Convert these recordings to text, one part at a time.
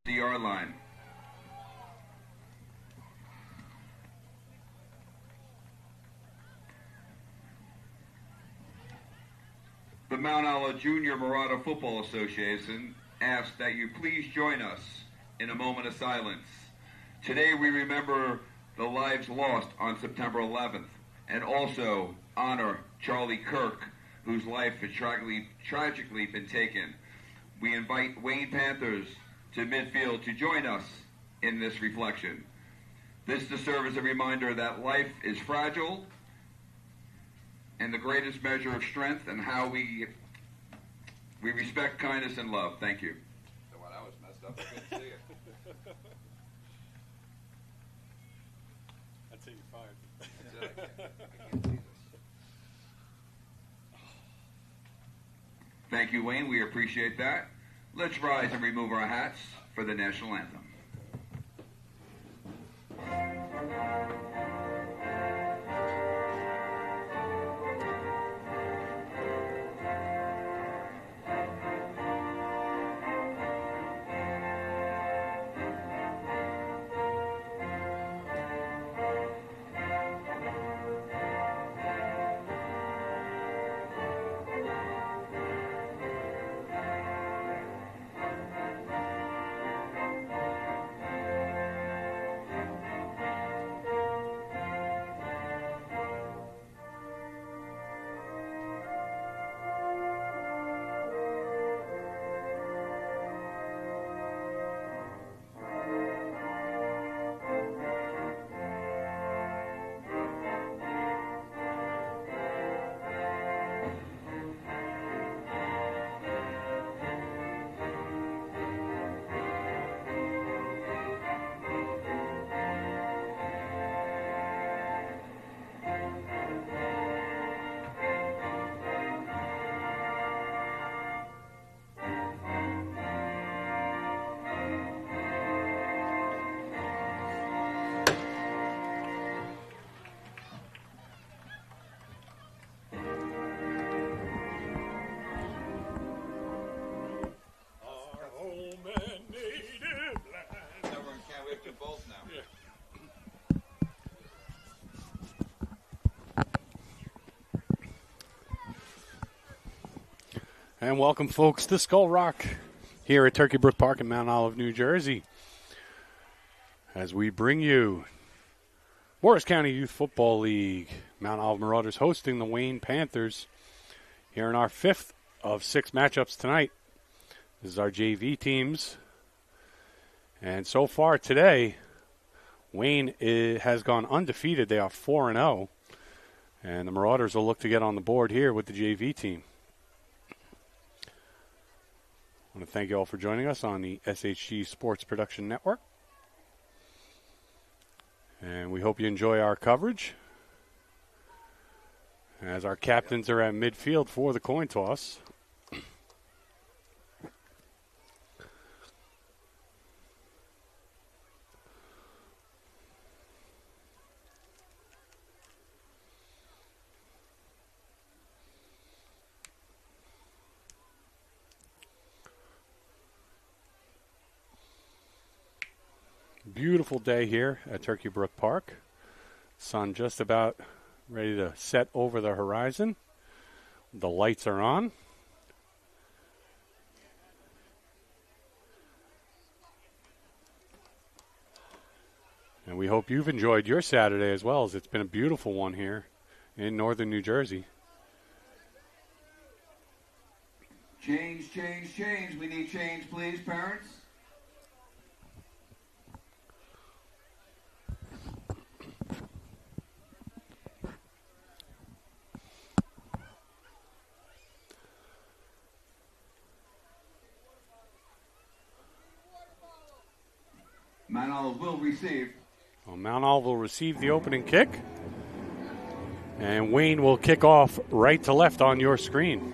CR line. The Mount Olive Junior Marauder Football Association asks that you please join us in a moment of silence. Today we remember the lives lost on September 11th and also honor Charlie Kirk, whose life has tragically been taken. We invite Wayne Panthers to midfield to join us in this reflection. This to serve as a reminder that life is fragile and the greatest measure of strength and how we respect kindness and love. Thank you. Well, that was messed up. I couldn't see it. I'd say you're fired. That's it. I can't see this. Thank you, Wayne. We appreciate that. Let's rise and remove our hats for the national anthem. And welcome, folks, to Skull Rock here at Turkey Brook Park in Mount Olive, New Jersey, as we bring you Morris County Youth Football League. Mount Olive Marauders hosting the Wayne Panthers here in our fifth of 6 matchups tonight. This is our JV teams. And so far today, Wayne has gone undefeated. They are 4-0. And the Marauders will look to get on the board here with the JV team. I want to thank you all for joining us on the SHG Sports Production Network. And we hope you enjoy our coverage as our captains are at midfield for the coin toss. Beautiful day here at Turkey Brook Park. Sun just about ready to set over the horizon. The lights are on. And we hope you've enjoyed your Saturday as well, as it's been a beautiful one here in northern New Jersey. Change, change, change. We need change, please, parents. Mount Olive will receive. Well, Mount Olive will receive the opening kick. And Wayne will kick off right to left on your screen.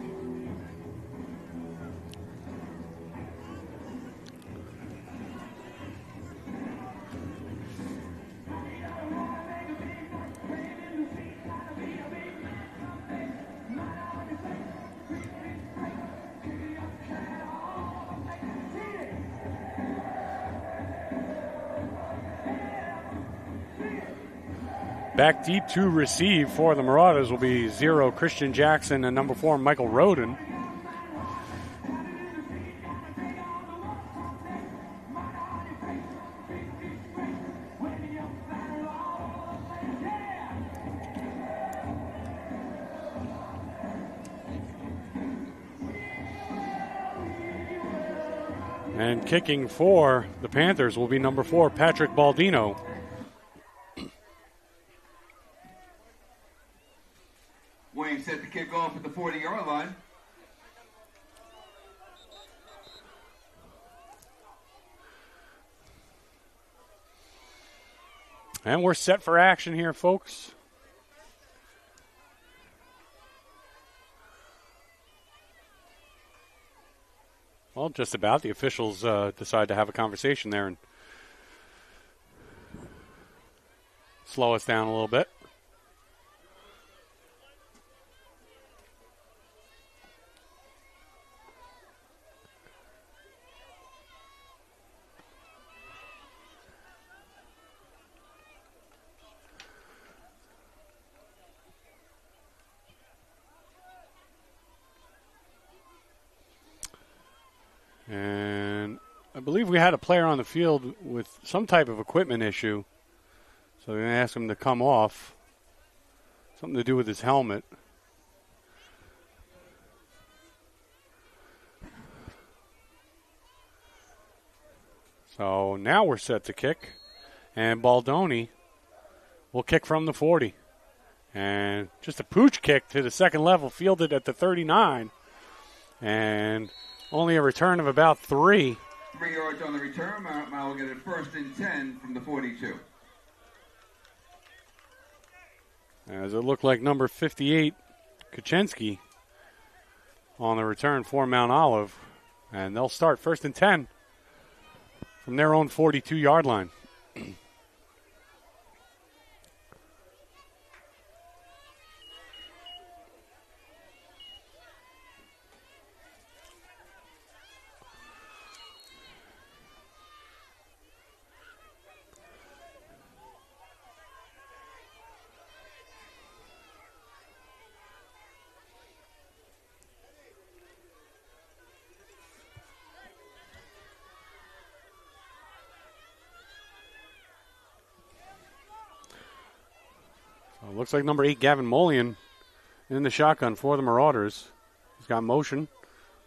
Back deep to receive for the Marauders will be 0 Christian Jackson and number 4 Michael Roden. And kicking for the Panthers will be number 4 Patrick Baldino. Wayne set to kick off at the 40-yard line. And we're set for action here, folks. Well, just about. The officials decide to have a conversation there and slow us down a little bit. And I believe we had a player on the field with some type of equipment issue. So we're going to ask him to come off. Something to do with his helmet. So now we're set to kick. And Baldoni will kick from the 40. And just a pooch kick to the second level, fielded at the 39. And only a return of about 3. 3 yards on the return. Mount will get it 1st and 10 from the 42. As it looked like number 58, Kuczynski, on the return for Mount Olive. And they'll start 1st and 10 from their own 42-yard line. Looks like number 8, Gavin Molian, in the shotgun for the Marauders. He's got motion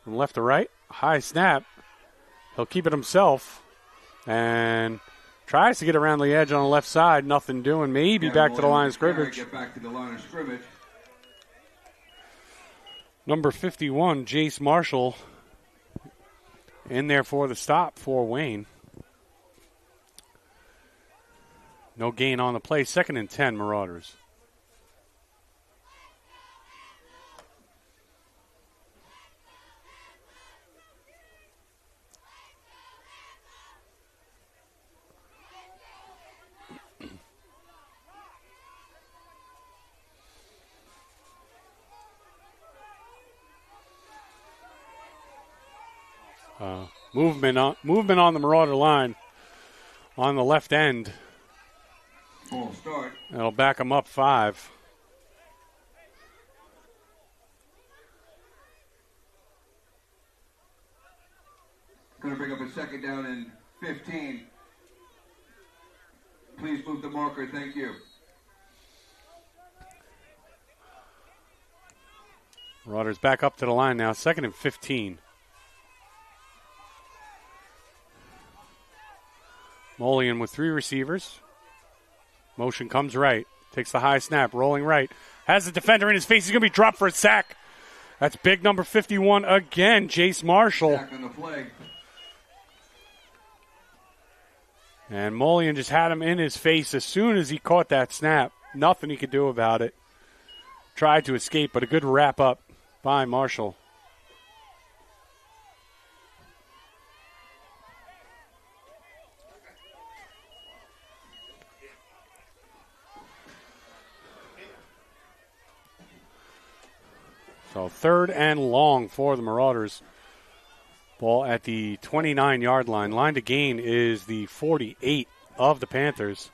from left to right. High snap. He'll keep it himself. And tries to get around the edge on the left side. Nothing doing. Maybe back to the line of scrimmage. Get back to the line of scrimmage. Number 51, Jace Marshall, in there for the stop for Wayne. No gain on the play. 2nd and 10, Marauders. Movement on the Marauder line on the left end. Full start. That'll back them up 5. Going to bring up a 2nd down and 15. Please move the marker. Thank you. Marauders back up to the line now. 2nd and 15. Molian with 3 receivers. Motion comes right. Takes the high snap. Rolling right. Has the defender in his face. He's going to be dropped for a sack. That's big number 51 again, Jace Marshall. Sack on the play. And Molian just had him in his face as soon as he caught that snap. Nothing he could do about it. Tried to escape, but a good wrap up by Marshall. So 3rd and long for the Marauders. Ball at the 29-yard line. Line to gain is the 48 of the Panthers.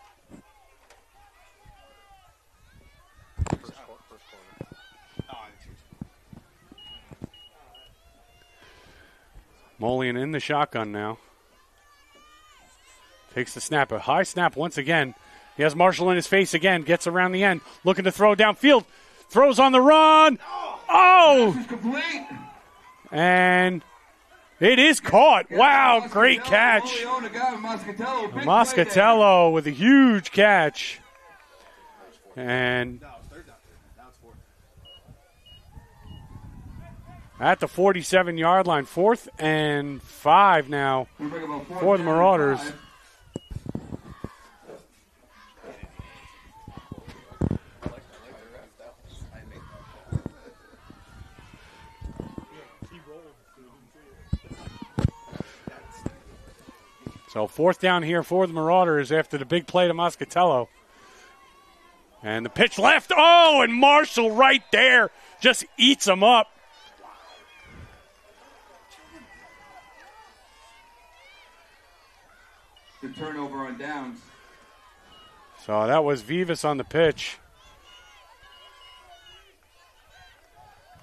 Molian in the shotgun now. Takes the snap. A high snap once again. He has Marshall in his face again. Gets around the end. Looking to throw downfield. Throws on the run. Oh! This is complete. And it is caught. Wow, great catch. Moscatello with a huge catch. And at the 47-yard line, 4th and 5 now for the Marauders. So 4th down here for the Marauders after the big play to Moscatello. And the pitch left. Oh, and Marshall right there just eats him up. The turnover on downs. So that was Vivas on the pitch.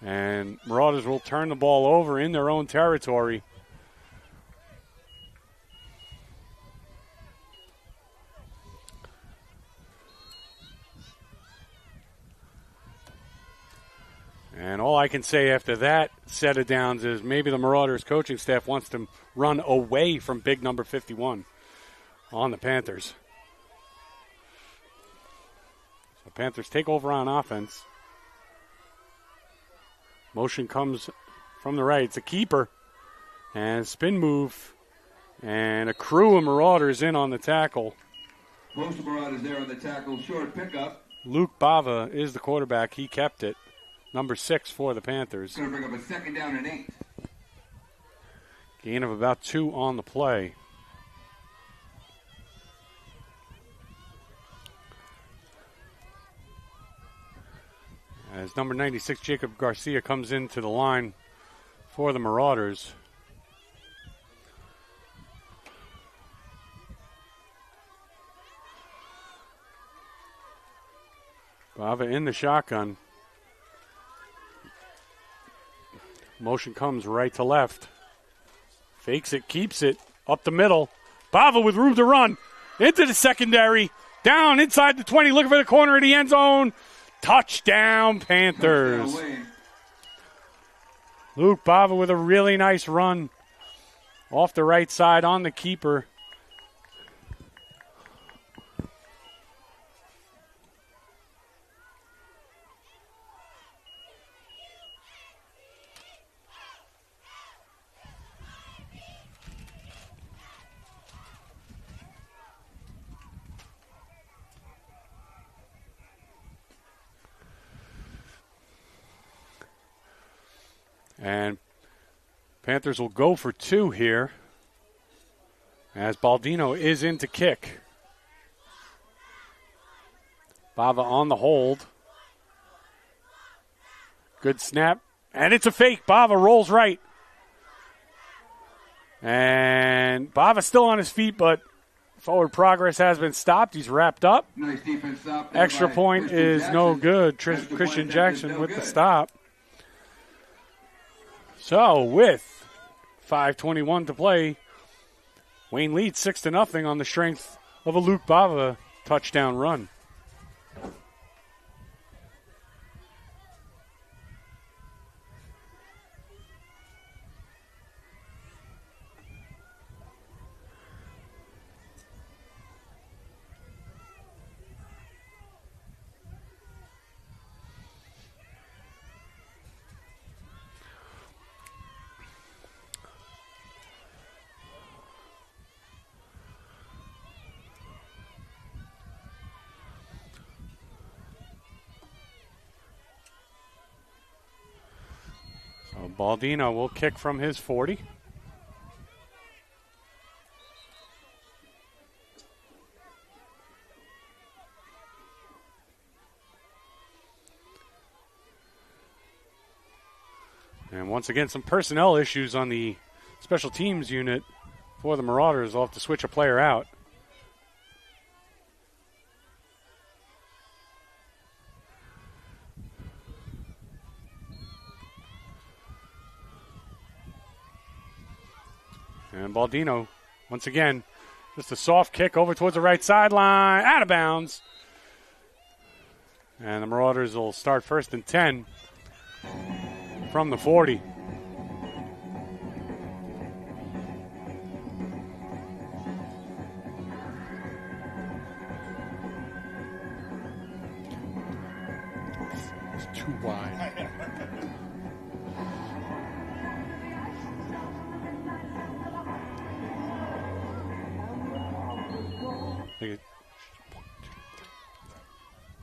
And Marauders will turn the ball over in their own territory. And all I can say after that set of downs is maybe the Marauders coaching staff wants to run away from big number 51 on the Panthers. So Panthers take over on offense. Motion comes from the right. It's a keeper. And spin move. And a crew of Marauders in on the tackle. Most of Marauders there on the tackle. Short pickup. Luke Bava is the quarterback. He kept it. Number 6 for the Panthers. Going to bring up a 2nd down and 8. Gain of about 2 on the play. As number 96, Jacob Garcia, comes into the line for the Marauders. Bava in the shotgun. Motion comes right to left. Fakes it, keeps it, up the middle. Bava with room to run. Into the secondary. Down inside the 20, looking for the corner of the end zone. Touchdown, Panthers. Touchdown, Luke Bava with a really nice run off the right side on the keeper. And Panthers will go for 2 here as Baldino is in to kick. Bava on the hold. Good snap. And it's a fake. Bava rolls right. And Bava still on his feet, but forward progress has been stopped. He's wrapped up. Nice defense stop. Extra point is no good. Christian Jackson with the stop. So with 5:21 to play, Wayne leads 6-0 on the strength of a Luke Bava touchdown run. Baldino will kick from his 40. And once again, some personnel issues on the special teams unit for the Marauders. They'll have to switch a player out. And Baldino, once again, just a soft kick over towards the right sideline, out of bounds. And the Marauders will start 1st and 10 from the 40. It's too wide.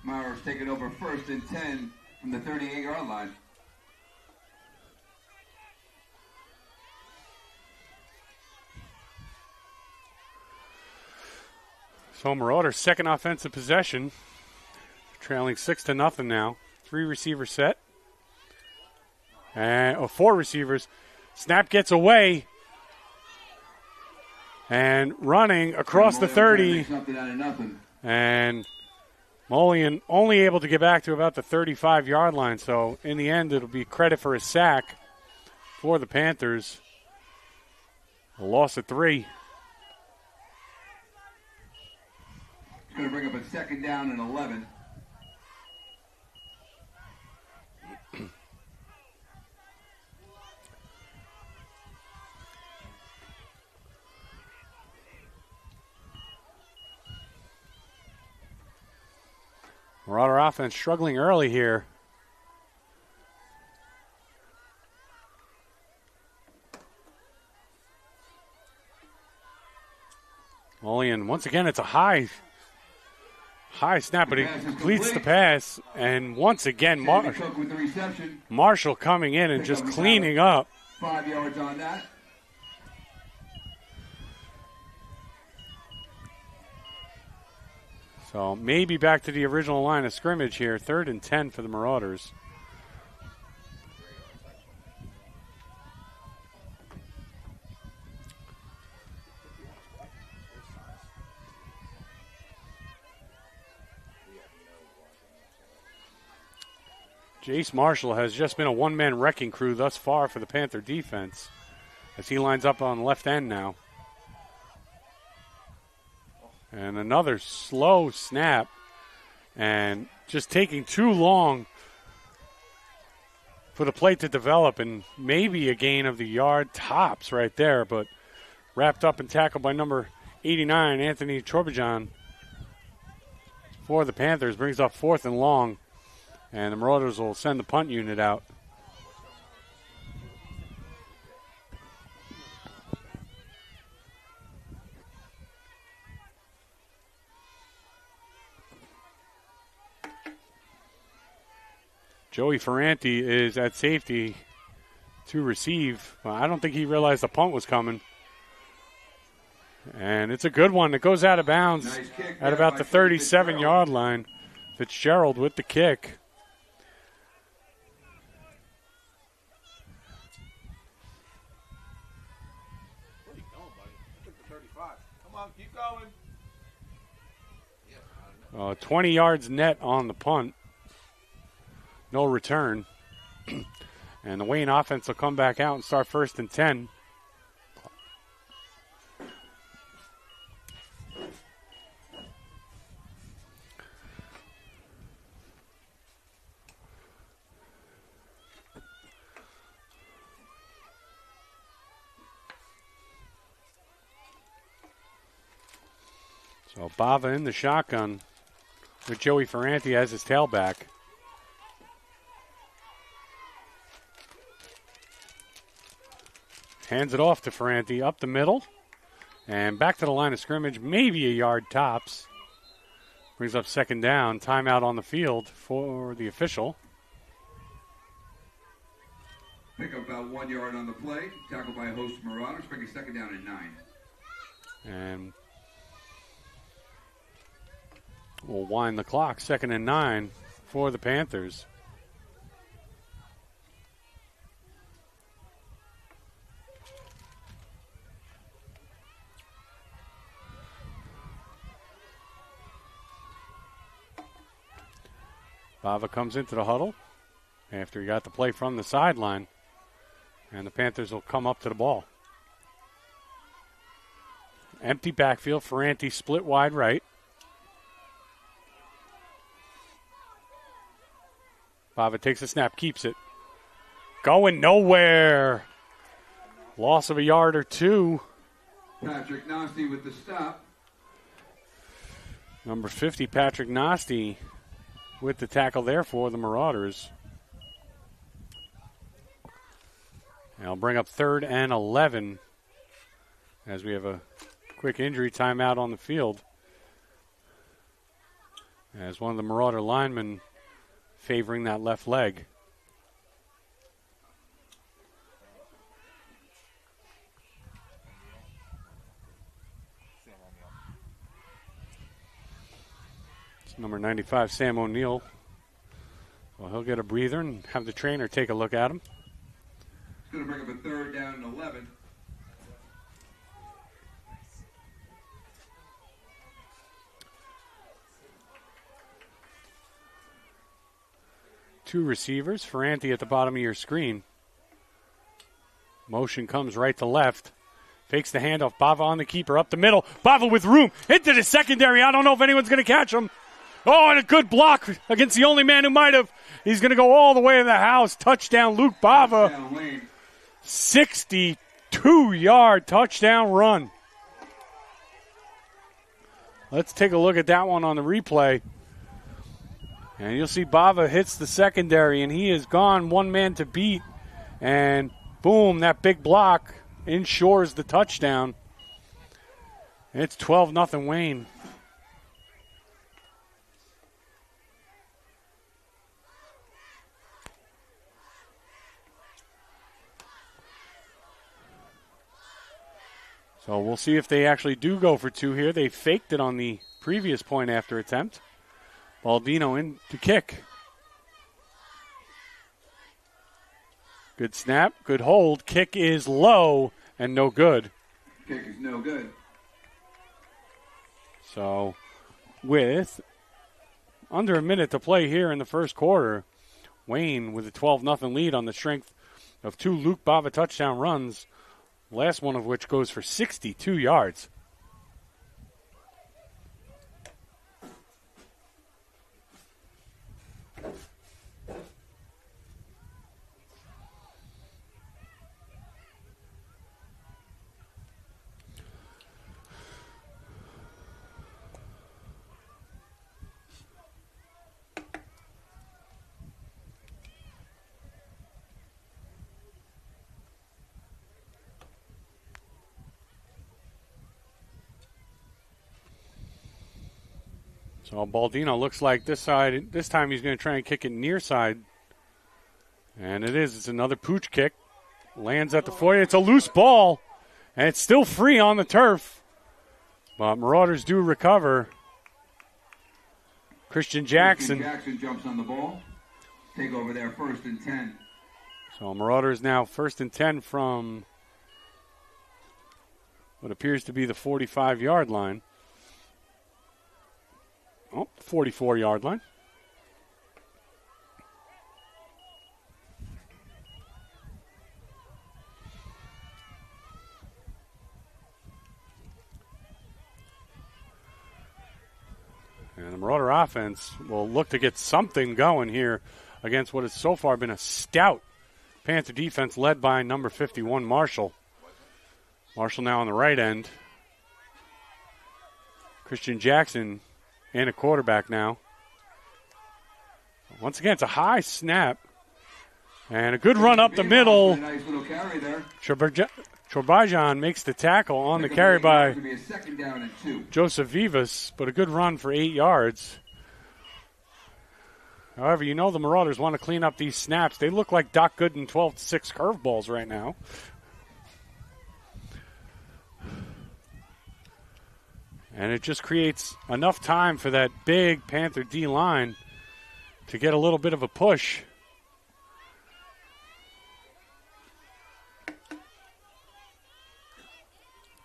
Myers taking over 1st and 10 from the 38-yard line. So Marauders' second offensive possession, trailing 6-0 now. 3 receiver set. And 4 receivers. Snap gets away. And running across the 30. And Mullion only able to get back to about the 35-yard line. So in the end, it'll be credit for a sack for the Panthers. A loss of 3. It's going to bring up a 2nd down and 11. Marauder offense struggling early here. Mullion, once again, it's a high snap, but he completes the pass. And once again, Marshall coming in and just cleaning up. 5 yards on that. So maybe back to the original line of scrimmage here. 3rd and 10 for the Marauders. Jace Marshall has just been a one-man wrecking crew thus far for the Panther defense as he lines up on left end now. And another slow snap and just taking too long for the play to develop, and maybe a gain of the yard tops right there, but wrapped up and tackled by number 89, Anthony Chorbajan for the Panthers. Brings up 4th and long, and the Marauders will send the punt unit out. Joey Ferranti is at safety to receive. Well, I don't think he realized the punt was coming. And it's a good one. It goes out of bounds at about the 37-yard line. Fitzgerald with the kick. Where you going, buddy? I took the 35. Come on, keep going. 20 yards net on the punt. No return. And the Wayne offense will come back out and start 1st and 10. So Bava in the shotgun with Joey Ferranti as his tailback. Hands it off to Ferranti up the middle and back to the line of scrimmage, maybe a yard tops. Brings up 2nd down. Timeout on the field for the official. Pick up about 1 yard on the play. Tackled by host Marauders. Bring a 2nd down and 9. And we'll wind the clock. 2nd and 9 for the Panthers. Bava comes into the huddle after he got the play from the sideline, and the Panthers will come up to the ball. Empty backfield. Ferranti split wide right. Bava takes a snap, keeps it. Going nowhere. Loss of a yard or two. Patrick Nasty with the stop. Number 50, Patrick Nasty, with the tackle there for the Marauders. And I'll bring up 3rd and 11 as we have a quick injury timeout on the field. As one of the Marauder linemen favoring that left leg. It's number 95, Sam O'Neill. Well, he'll get a breather and have the trainer take a look at him. It's going to bring up a 3rd down and 11. Two receivers. Ferranti at the bottom of your screen. Motion comes right to left. Fakes the handoff. Bava on the keeper. Up the middle. Bava with room. Into the secondary. I don't know if anyone's going to catch him. Oh, and a good block against the only man who might have. He's going to go all the way to the house. Touchdown, Luke Bava. 62-yard touchdown run. Let's take a look at that one on the replay. And you'll see Bava hits the secondary, and he is gone, one man to beat. And boom, that big block ensures the touchdown. It's 12-0 Wayne. So we'll see if they actually do go for two here. They faked it on the previous point after attempt. Baldino in to kick. Good snap, good hold. Kick is low and no good. Kick is no good. So with under a minute to play here in the first quarter, Wayne with a 12-0 lead on the strength of two Luke Bava touchdown runs, last one of which goes for 62 yards. So Baldino looks like this side. This time he's going to try and kick it near side. And it is. It's another pooch kick. Lands at the 40. It's a loose ball. And it's still free on the turf. But Marauders do recover. Christian Jackson. Jackson jumps on the ball. Take over there, 1st and 10. So Marauders now 1st and 10 from what appears to be the 45-yard line. Oh, 44-yard line. And the Marauder offense will look to get something going here against what has so far been a stout Panther defense led by number 51, Marshall. Marshall now on the right end. Christian Jackson and a quarterback now. Once again, it's a high snap. And a good run up the middle. Nice little carry there. Chorbajan makes the tackle on the carry by Be a 2nd down and 2. Joseph Vivas, but a good run for 8 yards. However, you know the Marauders want to clean up these snaps. They look like Doc Gooden 12-6 curveballs right now. And it just creates enough time for that big Panther D-line to get a little bit of a push.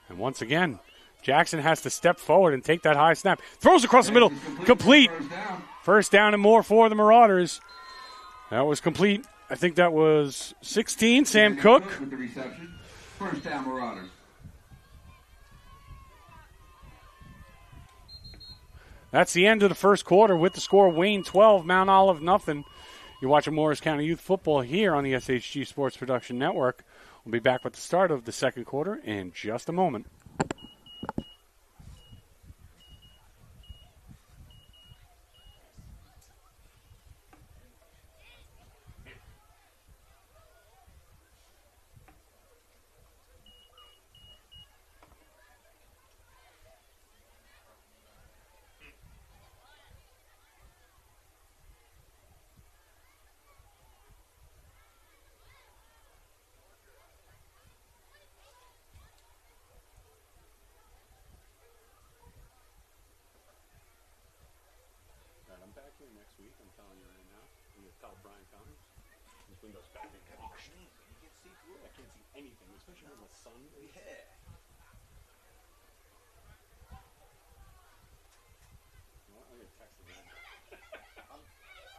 And once again, Jackson has to step forward and take that high snap. Throws across the middle. Complete. First down and more for the Marauders. That was complete. I think that was 16, Sam Cook. With the reception. 1st down, Marauders. That's the end of the first quarter with the score Wayne 12, Mount Olive nothing. You're watching Morris County Youth Football here on the SHG Sports Production Network. We'll be back with the start of the second quarter in just a moment.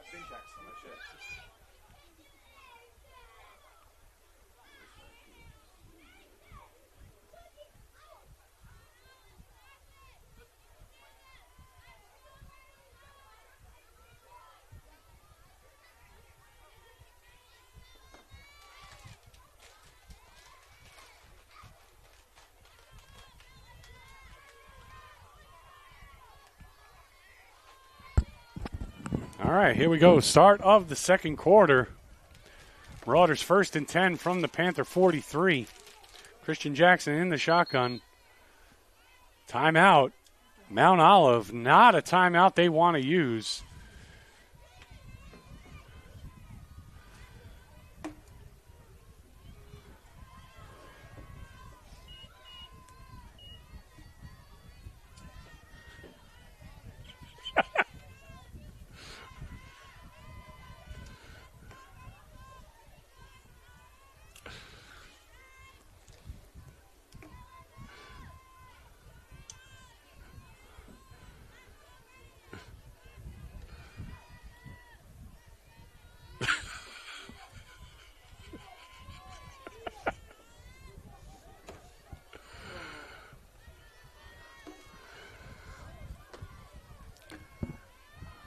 I've been texting. I should. All right, here we go. Start of the second quarter. Marauders 1st and 10 from the Panther 43. Christian Jackson in the shotgun. Timeout. Mount Olive, not a timeout they want to use.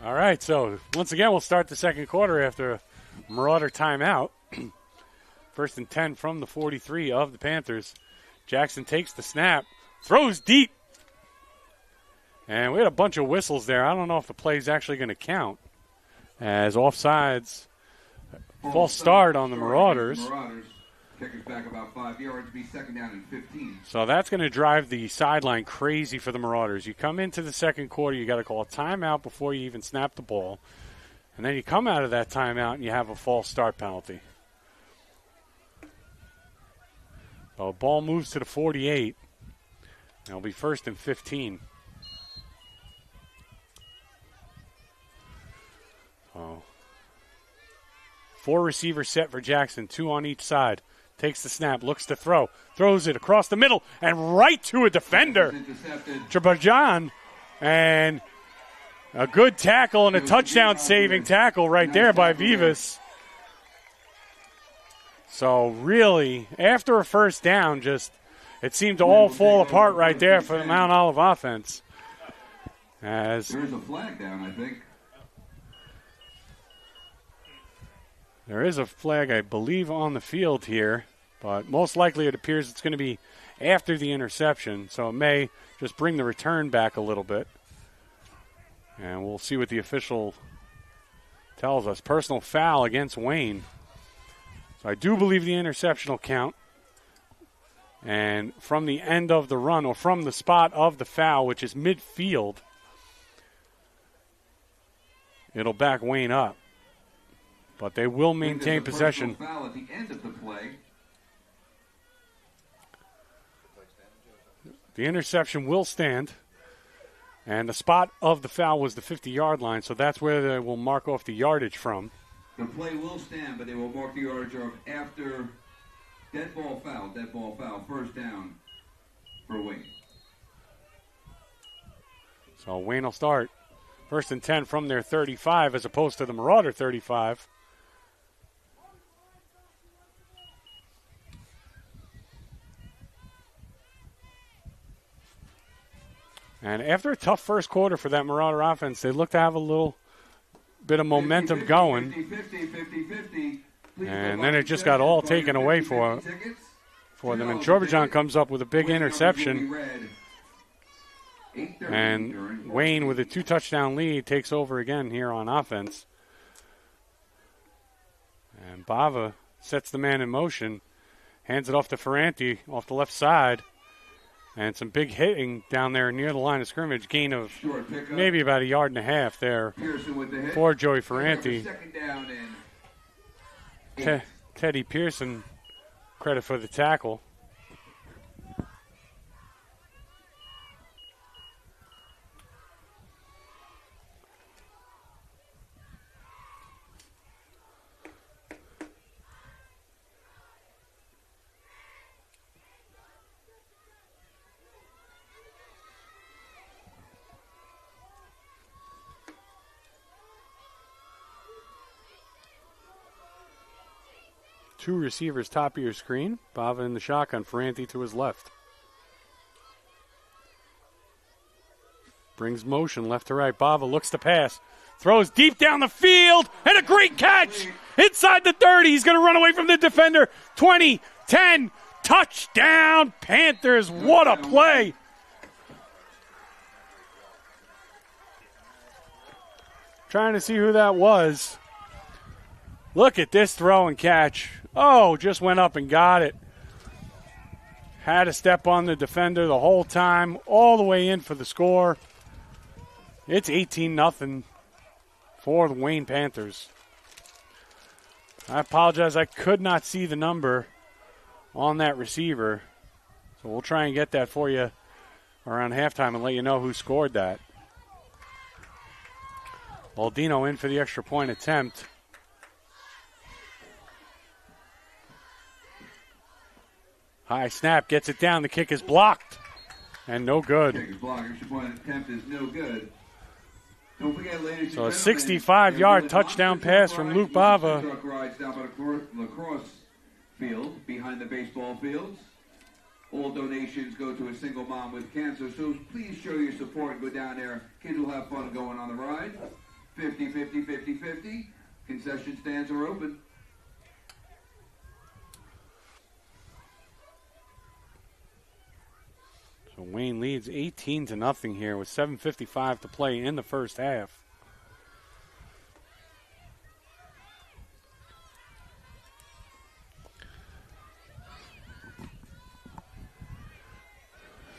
All right, so once again, we'll start the second quarter after a Marauder timeout. 1st and 10 from the 43 of the Panthers. Jackson takes the snap, throws deep. And we had a bunch of whistles there. I don't know if the play is actually going to count. As offsides, false start on the Marauders. Kickers back about 5 yards, be second down and 15. So that's going to drive the sideline crazy for the Marauders. You come into the second quarter, you got to call a timeout before you even snap the ball. And then you come out of that timeout and you have a false start penalty. So the ball moves to the 48. It'll be 1st and 15. So 4 receivers set for Jackson, 2 on each side. Takes the snap, looks to throw, throws it across the middle and right to a defender, Trebajan, and a good tackle and a touchdown-saving tackle right there by Vivas. So really, after a first down, just it seemed to all fall apart right there for the Mount Olive offense. As there's a flag down, I think. There is a flag, I believe, on the field here, but most likely it appears it's going to be after the interception, so it may just bring the return back a little bit. And we'll see what the official tells us. Personal foul against Wayne. So I do believe the interception will count. And from the end of the run, or from the spot of the foul, which is midfield, it'll back Wayne up. But they will maintain possession. Foul at the end of the play. The interception will stand. And the spot of the foul was the 50-yard line, so that's where they will mark off the yardage from. The play will stand, but they will mark the yardage off after dead ball foul, first down for Wayne. So Wayne will start 1st and 10 from their 35 as opposed to the Marauder 35. And after a tough first quarter for that Marauder offense, they look to have a little bit of momentum going. 50-50. And then it just got all taken away for them. And Troberjon comes up with a big interception. And Wayne, with a 2-touchdown lead, takes over again here on offense. And Bava sets the man in motion, hands it off to Ferranti off the left side. And some big hitting down there near the line of scrimmage. Gain of maybe about 1.5 yards there for Joey Ferranti. Teddy Pearson, credit for the tackle. Two receivers top of your screen. Bava in the shotgun. Ferranti to his left. Brings motion left to right. Bava looks to pass. Throws deep down the field. And a great catch. Inside the 30. He's going to run away from the defender. 20, 10. Touchdown Panthers. What a play. Trying to see who that was. Look at this throw and catch. Oh, just went up and got it. Had to step on the defender the whole time, all the way in for the score. It's 18-0 for the Wayne Panthers. I apologize, I could not see the number on that receiver. So we'll try and get that for you around halftime and let you know who scored that. Baldino in for the extra point attempt. High snap, gets it down. The kick is blocked. And no good. Kick is blocked. Extra point attempt is no good. Don't forget, ladies so a and gentlemen, 65-yard touchdown pass from Luke Bava. Truck rides down by the lacrosse field behind the baseball fields. All donations go to a single mom with cancer. So please show your support and go down there. Kids will have fun going on the ride. 50-50. Concession stands are open. So Wayne leads 18-0 here with 7:55 to play in the first half.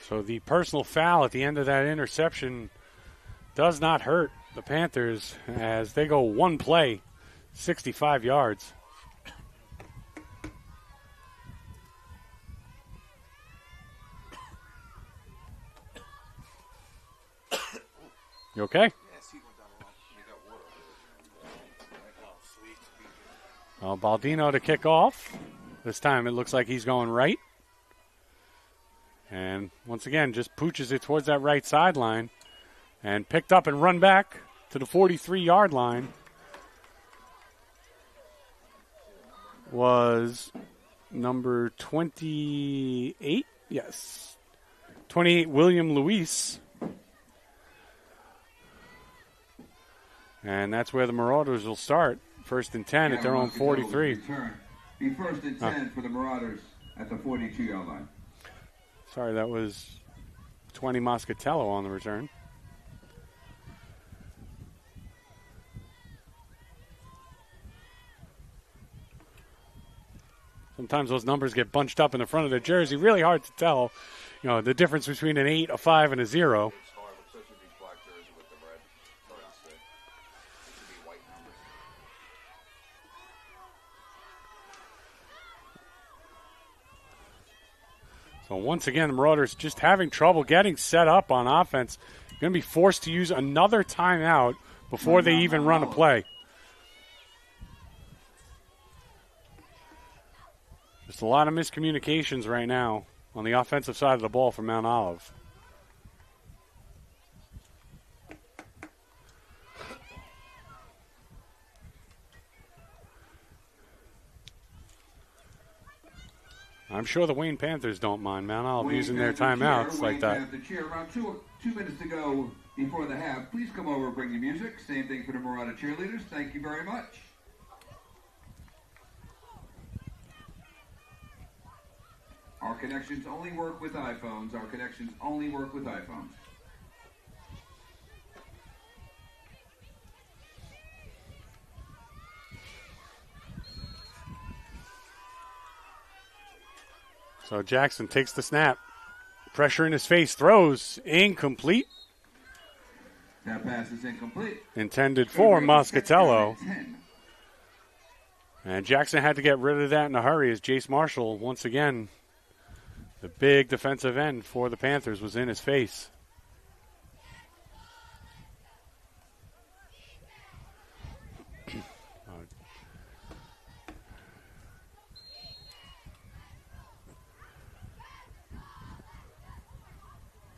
So the personal foul at the end of that interception does not hurt the Panthers as they go one play, 65 yards. You okay? Well, Baldino to kick off. This time it looks like he's going right. And once again, just pooches it towards that right sideline. And picked up and run back to the 43-yard line was number 28. Yes. 28, William Luis. And that's where the Marauders will start. 1st and 10 at their own 43. Be 1st and 10 for the Marauders at the 42-yard line. Sorry, that was 20 Moscatello on the return. Sometimes those numbers get bunched up in the front of the jersey. Really hard to tell, you know, the difference between an 8, a 5, and a 0. So once again, the Marauders just having trouble getting set up on offense. Going to be forced to use another timeout before they even run a play. Just a lot of miscommunications right now on the offensive side of the ball for Mount Olive. I'm sure the Wayne Panthers don't mind Mount Olive Wayne using their Panther timeouts cheer, like Wayne that. Panther cheer. Around two minutes to go before the half. Please come over and bring the music. Same thing for the Marauder cheerleaders. Thank you very much. Our connections only work with iPhones. Our connections only work with iPhones. So Jackson takes the snap. Pressure in his face. Throws. Incomplete. That pass is incomplete. Intended for Moscatello. And Jackson had to get rid of that in a hurry as Jace Marshall, once again, the big defensive end for the Panthers, was in his face.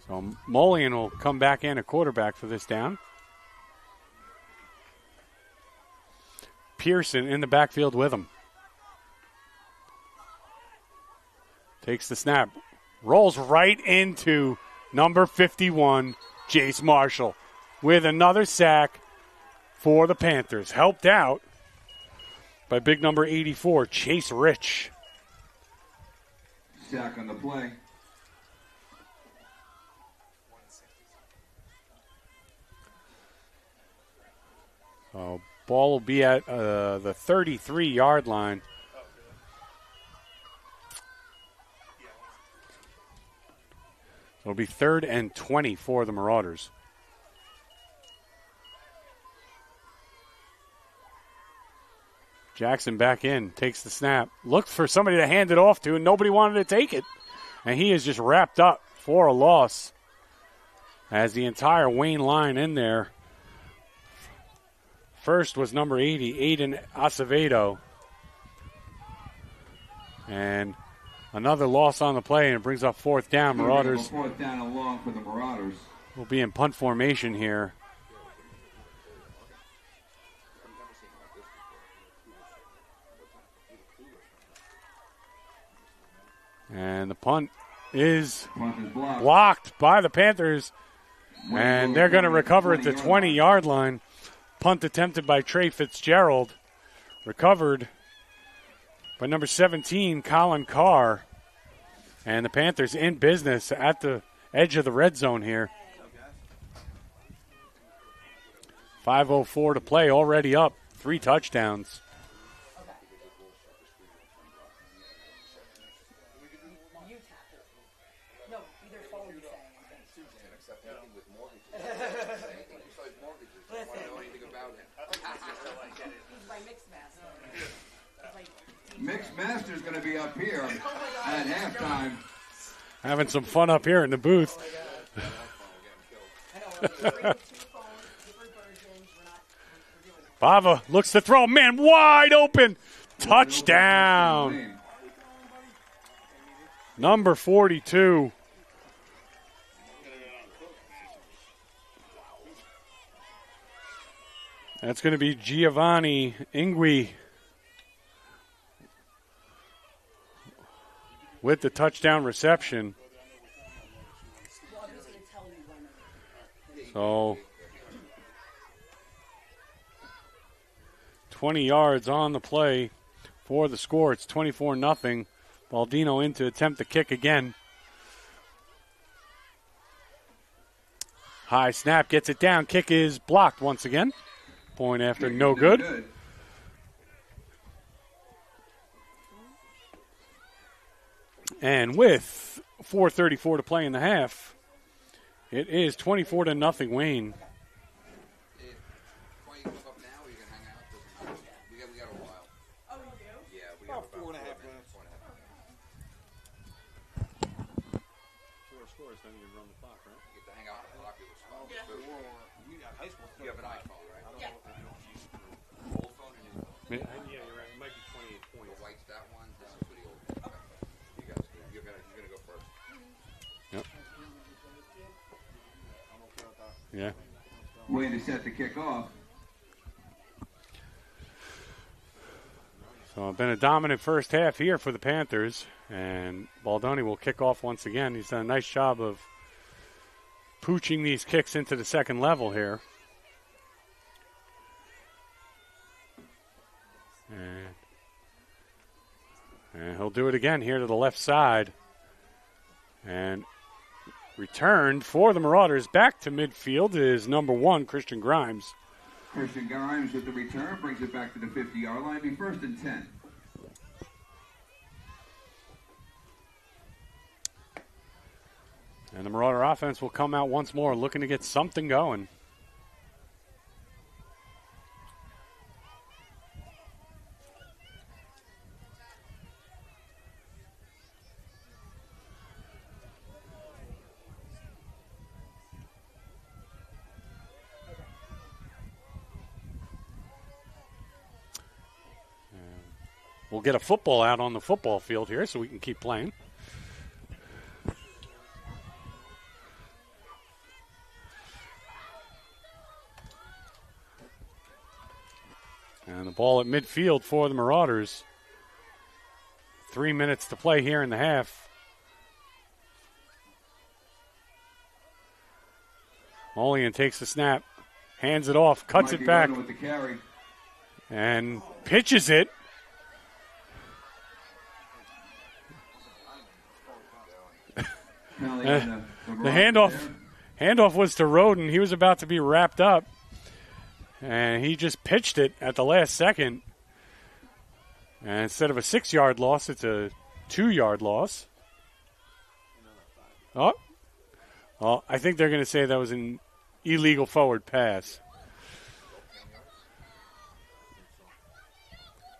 So Mulligan will come back in a quarterback for this down. Pearson in the backfield with him. Takes the snap. Rolls right into number 51, Jace Marshall, with another sack for the Panthers. Helped out by big number 84, Chase Rich. Sack on the play. So ball will be at the 33-yard line. It'll be 3rd and 20 for the Marauders. Jackson back in, takes the snap, looks for somebody to hand it off to, and nobody wanted to take it. And he is just wrapped up for a loss as the entire Wayne line in there. First was number 80, Aiden Acevedo. And another loss on the play, and it brings up 4th down. Marauders 4th down and long for the Marauders. Will be in punt formation here. And the punt is blocked by the Panthers. And they're going to recover at the 20-yard line. Punt attempted by Trey Fitzgerald. Recovered by number 17, Colin Carr. And the Panthers in business at the edge of the red zone here. 5:04 to play, already up. 3 touchdowns. Mixed Master's going to be up here at halftime. Having some fun up here in the booth. Bava looks to throw. Man, wide open. Touchdown. Number 42. That's going to be Giovanni Ingui with the touchdown reception. So 20 yards on the play for the score. It's 24-0. Baldino in to attempt the kick again. High snap, gets it down. Kick is blocked once again. Point after, no good. And with 4:34 to play in the half, it is 24-0 Wayne. Yeah, you're right. It might be 28 points. White's that one. This is for the old. Okay. You guys, you're gonna go first. Yep. Yeah. Way to set the kick off. So it's been a dominant first half here for the Panthers, and Baldoni will kick off once again. He's done a nice job of pooching these kicks into the second level here. And he'll do it again here to the left side. And returned for the Marauders back to midfield is number 1, Christian Grimes. Christian Grimes with the return brings it back to the 50-yard line. Be first and 10. And the Marauder offense will come out once more looking to get something going. We'll get a football out on the football field here so we can keep playing. And the ball at midfield for the Marauders. 3 minutes to play here in the half. Mulligan takes the snap, hands it off, cuts it back, with the carry. And pitches it. The handoff was to Roden. He was about to be wrapped up, and he just pitched it at the last second. And instead of a 6-yard loss, it's a 2-yard loss. Oh, I think they're going to say that was an illegal forward pass.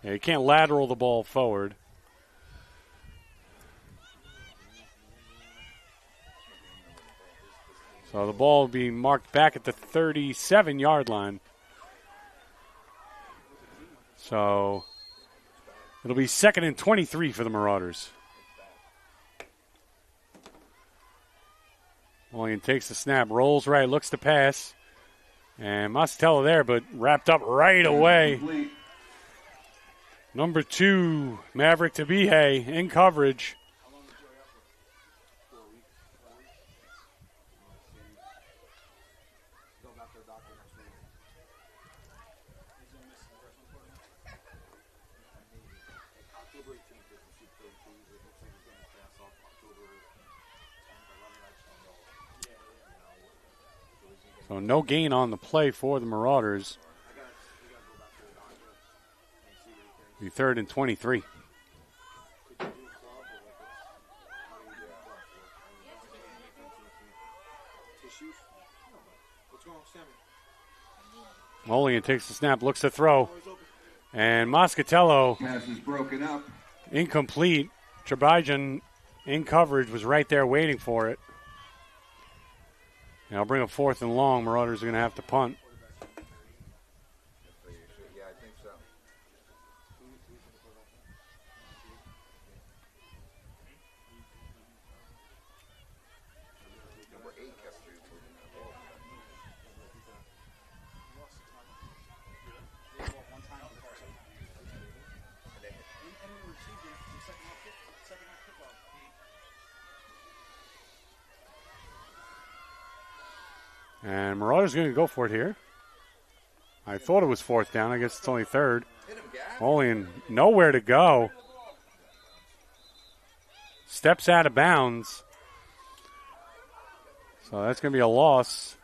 Yeah, you can't lateral the ball forward. So the ball will be marked back at the 37-yard line. So it'll be 2nd and 23 for the Marauders. Mulligan takes the snap, rolls right, looks to pass. And Masatello there, but wrapped up right away. Number 2, Maverick Tabihe in coverage. So no gain on the play for the Marauders. The 3rd and 23. Mulligan takes the snap, looks to throw. And Moscatello. Pass is broken up. Incomplete. Trebijan in coverage was right there waiting for it. And I'll bring a 4th and long. Marauders are going to have to punt. Yeah, I think so. Number 8 kept moving that ball. And Marauders going to go for it here. I thought it was 4th down. I guess it's only 3rd. Mulligan nowhere to go. Steps out of bounds. So that's going to be a loss.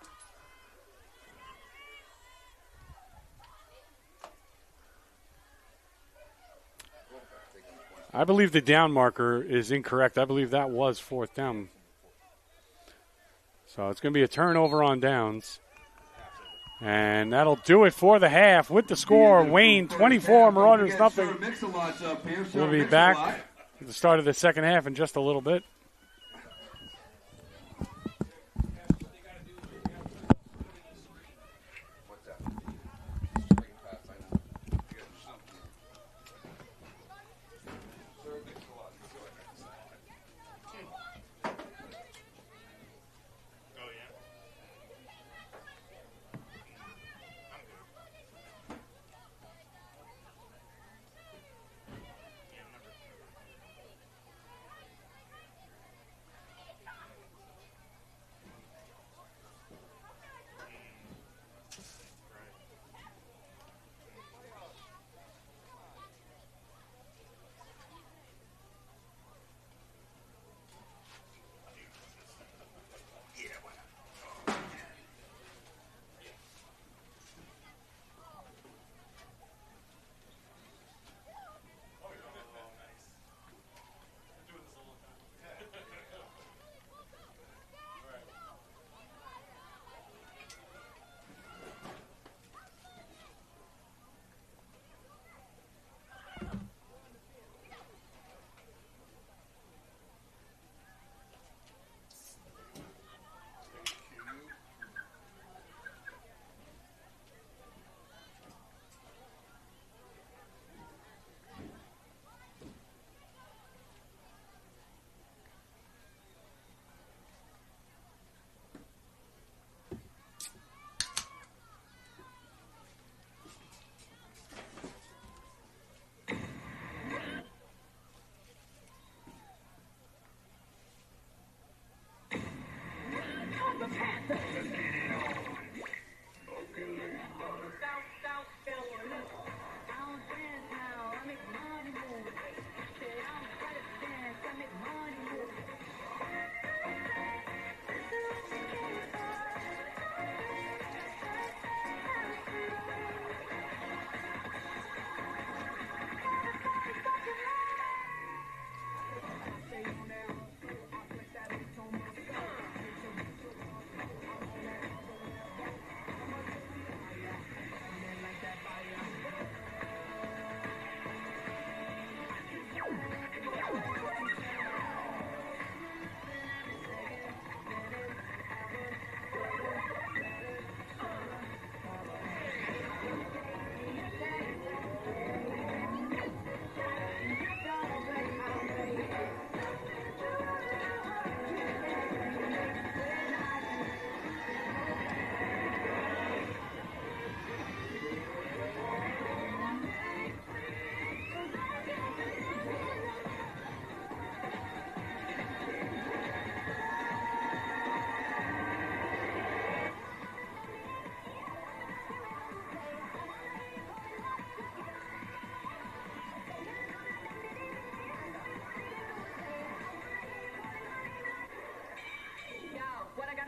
I believe the down marker is incorrect. I believe that was 4th down. So it's going to be a turnover on downs. And that'll do it for the half with the score. Wayne 24, Marauders nothing. We'll be back at the start of the second half in just a little bit.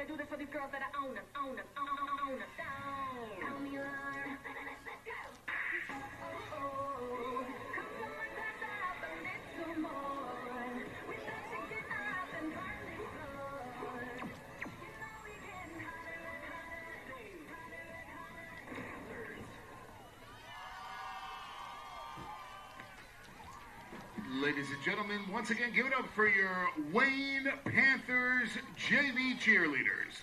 gotta do this for these girls that I own us, own us, own us. Tell me line. Let's go. Oh, come on, pass up a little more. We got to get up and party hard. You know we getting hotter and hotter. Ladies and gentlemen, once again, give it up for your Wayne Panthers JV cheerleaders.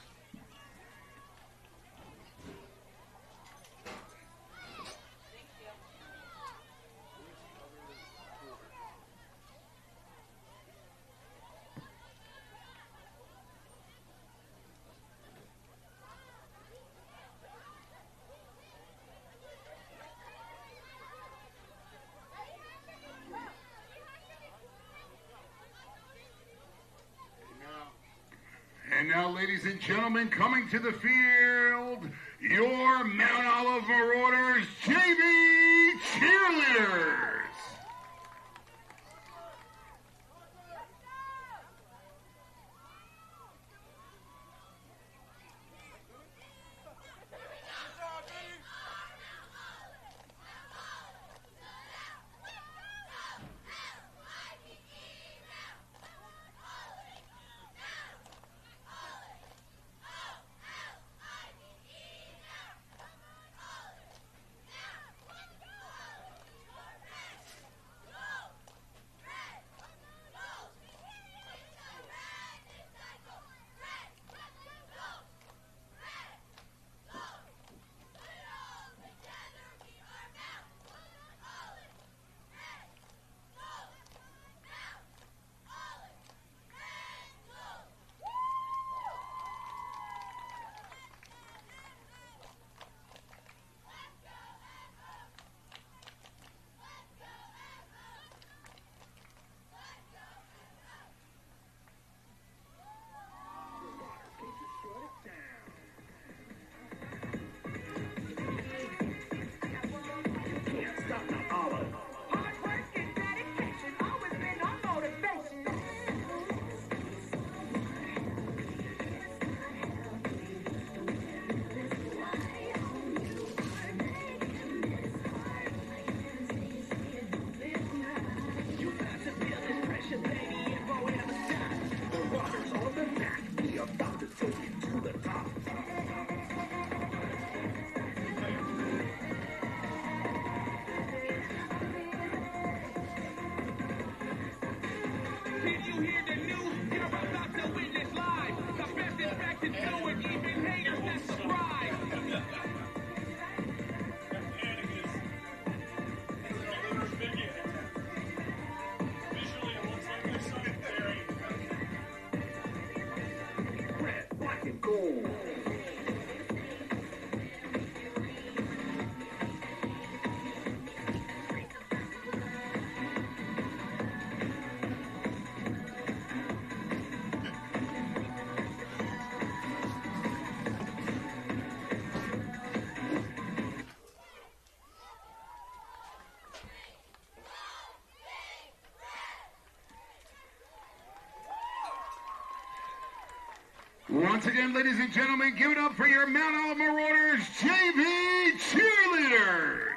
And now, ladies and gentlemen, coming to the field, your Mount Olive Marauders JV cheerleaders. Once again, ladies and gentlemen, give it up for your Mount Olive Marauders JV cheerleaders.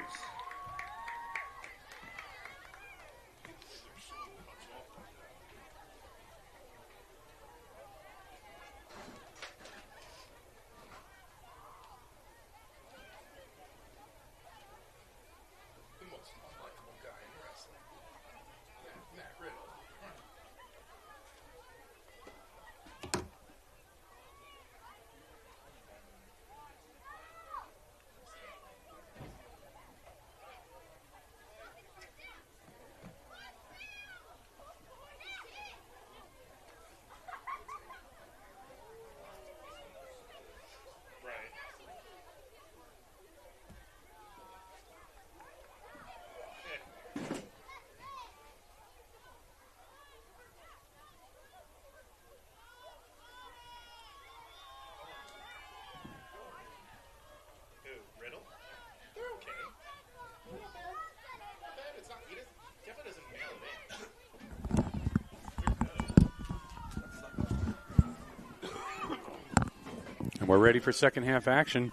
And we're ready for second half action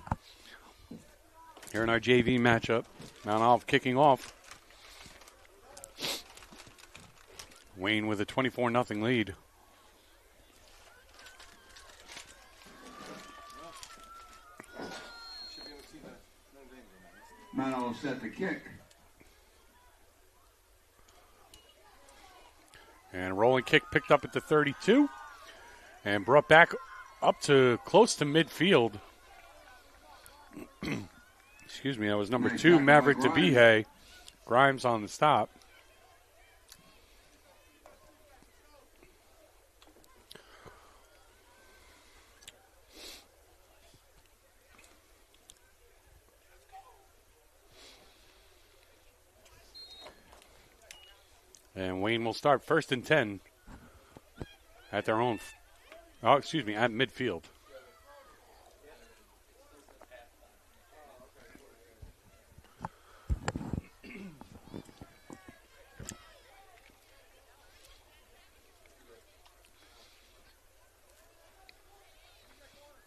here in our JV matchup. Mount Olive kicking off. Wayne with a 24-0 lead. Mount Olive set the kick. And rolling kick picked up at the 32 and brought back up to close to midfield. Excuse me, that was number Nice 2, tackle Maverick by Grimes. DeBehe. Grimes on the stop. And Wayne will start 1st and 10 at their own, at midfield.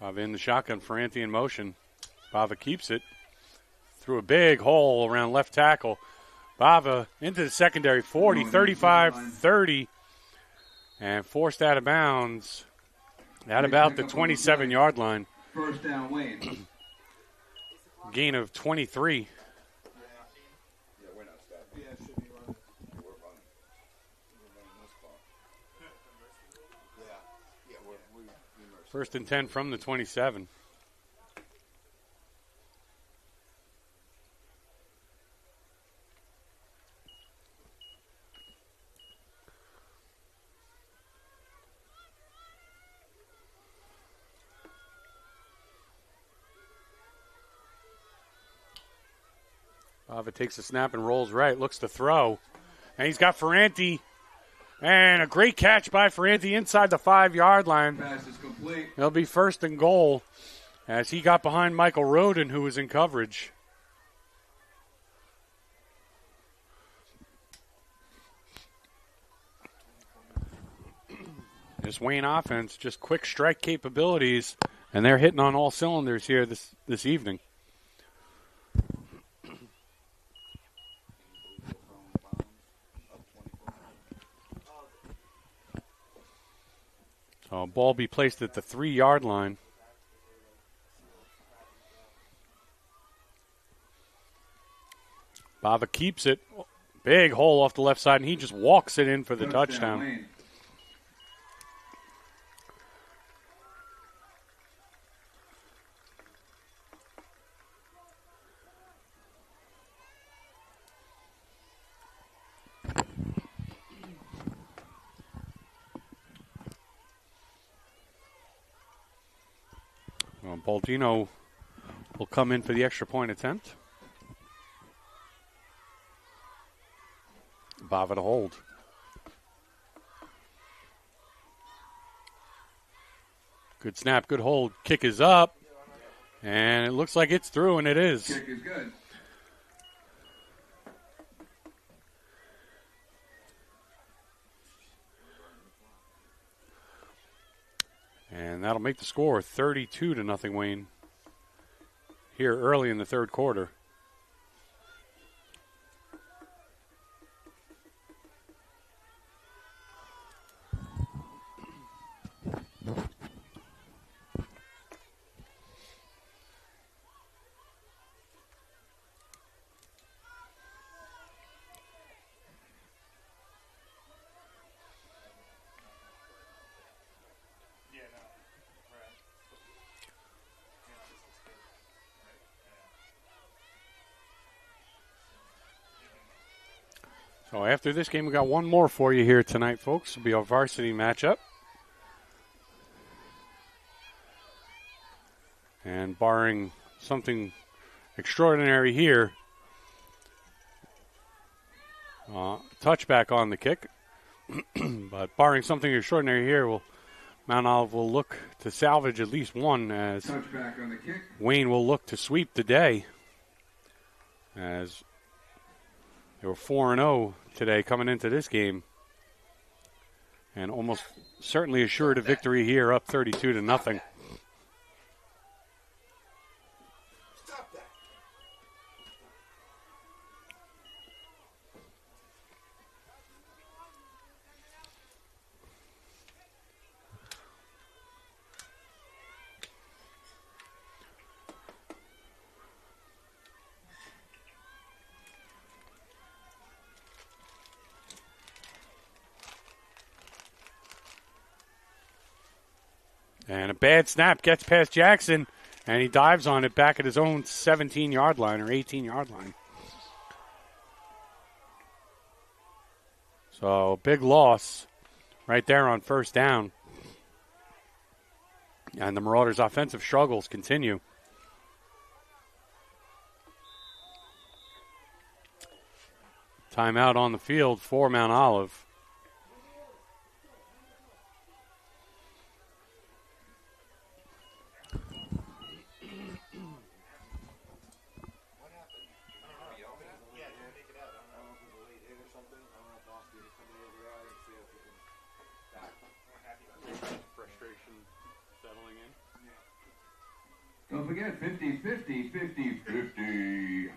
Bava in the shotgun, Ferranti in motion. Bava keeps it through a big hole around left tackle. Bava into the secondary, 40, 35, 30, and forced out of bounds at about the 27-yard line. First down, Wayne. Gain of 23. Yeah, we're not stopping. Yeah, it should be running. We're running. We're running this far. Yeah, we immersed. 1st and 10 from the 27. Bava takes a snap and rolls right, looks to throw. And he's got Ferranti. And a great catch by Ferranti inside the 5-yard line. Pass is complete. It'll be 1st and goal as he got behind Michael Roden, who was in coverage. This Wayne offense, just quick strike capabilities, and they're hitting on all cylinders here this evening. So ball be placed at the 3-yard line. Bava keeps it. Big hole off the left side, and he just walks it in for the touchdown. Wayne. Baldino will come in for the extra point attempt. Bava to hold. Good snap, good hold. Kick is up. And it looks like it's through, and it is. Kick is good. And that'll make the score 32-0 Wayne here early in the third quarter. So after this game, we got one more for you here tonight, folks. It'll be our varsity matchup. And barring something extraordinary here, touchback on the kick. But barring something extraordinary here, Mount Olive will look to salvage at least one, as Touchback on the kick. Wayne will look to sweep the day, as they were 4-0 today coming into this game, and almost certainly assured a victory here, up 32-0. And a bad snap gets past Jackson, and he dives on it back at his own 17-yard line or 18-yard line. So, big loss right there on first down. And the Marauders' offensive struggles continue. Timeout on the field for Mount Olive. Don't forget, 50-50, 50-50.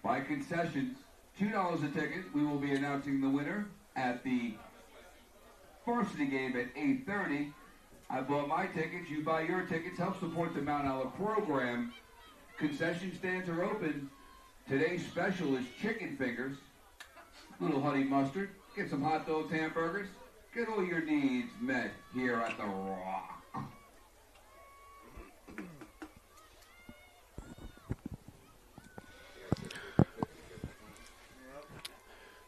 By concessions, $2 a ticket. We will be announcing the winner at the varsity game at 8:30. I bought my tickets. You buy your tickets. Help support the Mount Olive program. Concession stands are open. Today's special is chicken fingers, little honey mustard. Get some hot dogs, hamburgers. Get all your needs met here at the Rock.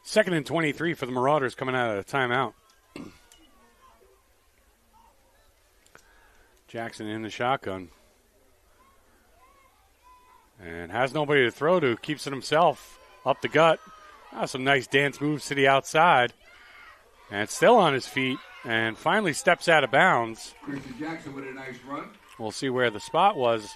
Second and 23 for the Marauders coming out of the timeout. Jackson in the shotgun. And has nobody to throw to. Keeps it himself up the gut. Some nice dance moves to the outside. And still on his feet. And finally steps out of bounds. Christian Jackson with a nice run. We'll see where the spot was.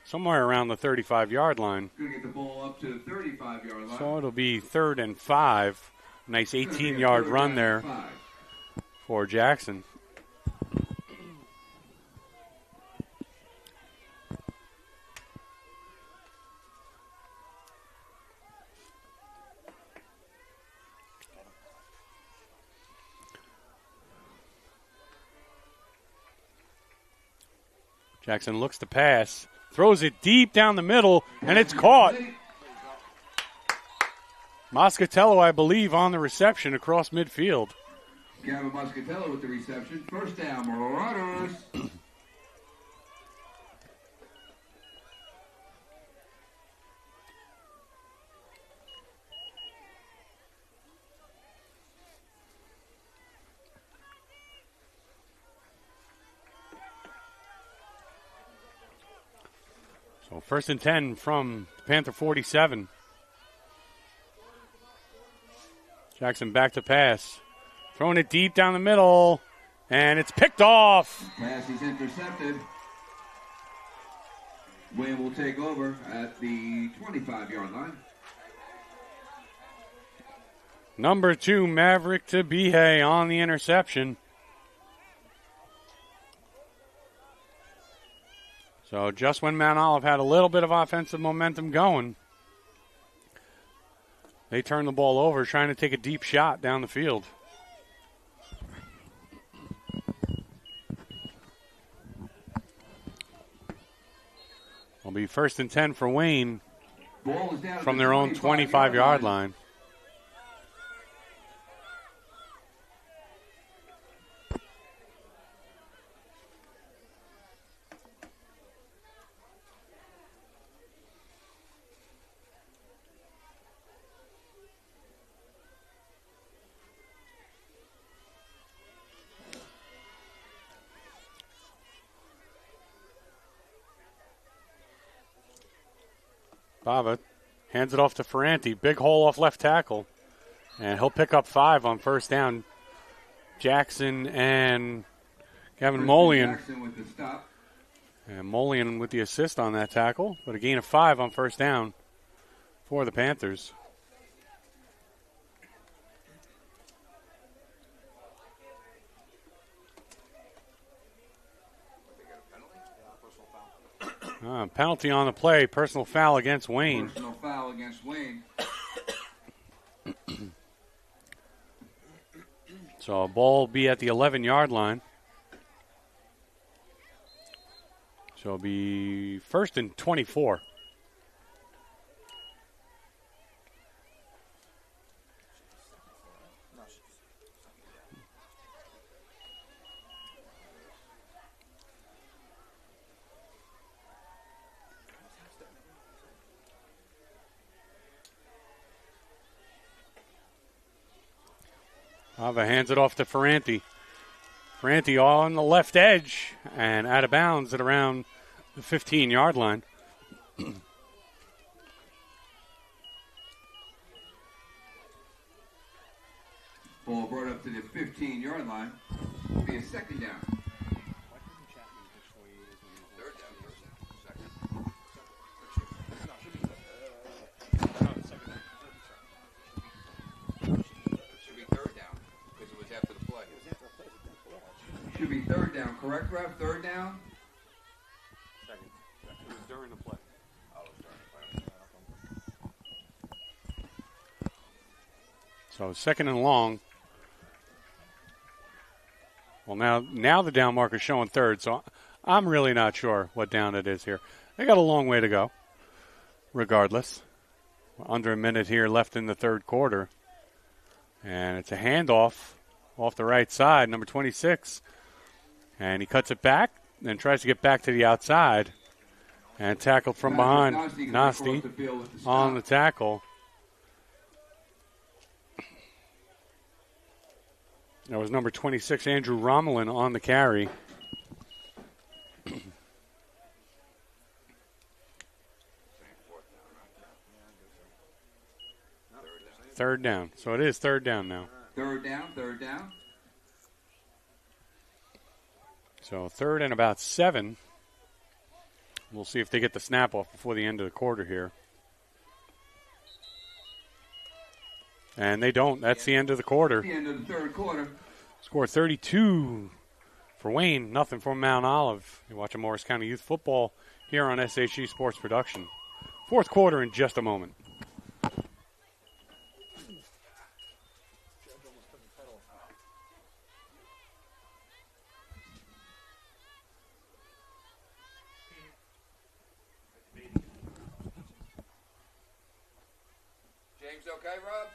Somewhere around the 35-yard line. Going to get the ball up to the 35-yard line. So it'll be 3rd and 5. Nice 18-yard run there for Jackson. Jackson looks to pass, throws it deep down the middle, and it's caught. Moscatello, I believe, on the reception across midfield. Gavin Moscatello with the reception. First down, Marauders. So 1st and 10 from Panther 47. Jackson back to pass. Throwing it deep down the middle. And it's picked off. Pass is intercepted. Wayne will take over at the 25-yard line. Number 2, Maverick Tabihe on the interception. So just when Mount Olive had a little bit of offensive momentum going, they turned the ball over, trying to take a deep shot down the field. It'll be 1st and 10 for Wayne Ball is down from at the their own 25-yard line. Bava hands it off to Ferranti. Big hole off left tackle. And he'll pick up 5 on first down. Jackson and Gavin Molian. Jackson with the stop. And Molian with the assist on that tackle. But a gain of 5 on first down for the Panthers. Penalty on the play. Personal foul against Wayne. Personal foul against Wayne. So a ball will be at the 11-yard line. So it'll be 1st and 24. Ava hands it off to Ferranti. Ferranti on the left edge and out of bounds at around the 15-yard line. Ball brought up to the 15-yard line. It'll be a second down. Third down, second. It should be third down because it was after the play. Should be third down, correct, Ref? Third down? Second. It was during the play. Oh, it was during the play. So second and long. Well, now the down marker's showing third, so I'm really not sure what down it is here. They got a long way to go, regardless. Under a minute here left in the third quarter. And it's a handoff off the right side, number 26. And he cuts it back, then tries to get back to the outside. And tackled from behind. Nasty on the tackle. That was number 26, Andrew Romelin, on the carry. Third down. So it is third down now. Third down. So third and about 7. We'll see if they get the snap off before the end of the quarter here. And they don't. That's the end of the quarter. The end of the third quarter. Score 32 for Wayne, nothing for Mount Olive. You're watching Morris County Youth Football here on SHG Sports Production. Fourth quarter in just a moment. James, okay, Rob?